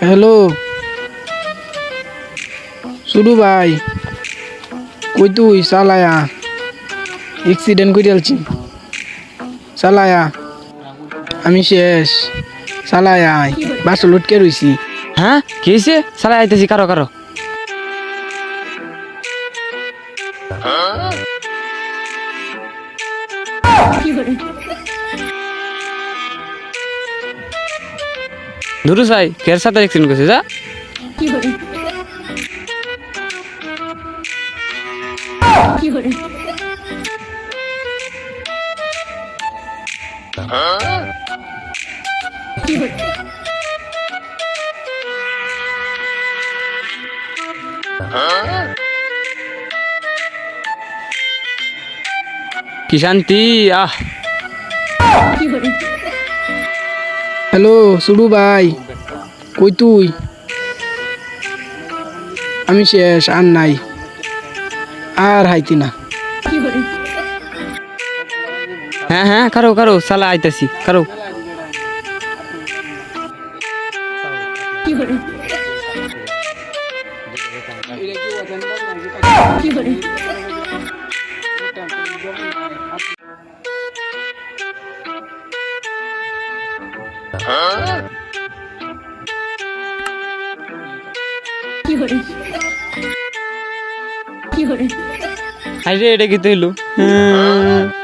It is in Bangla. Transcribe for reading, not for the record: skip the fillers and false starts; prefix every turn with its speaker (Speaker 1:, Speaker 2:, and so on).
Speaker 1: হ্যালো সুডু ভাই, কই তুই? চালায়া এক্সিডেন্ট করে আলছি। চালায়া আমি শেষ। চালায়া বাস লটকে রইছি।
Speaker 2: হ্যাঁ কি হয়েছে? চালাই আইতেছি, কারো কারো। নুরুস ভাই কের সাথে অ্যাক্সিডেন্ট করছে যা। কি শান্তি। আহ
Speaker 1: হ্যালো সুডু ভাই, কই তুই? আমি শেষ, আর নাই, আর হাইতি না।
Speaker 2: হ্যাঁ হ্যাঁ কারো কারো, চালা আইতেছি কারো। আরে এটা কি তৈল?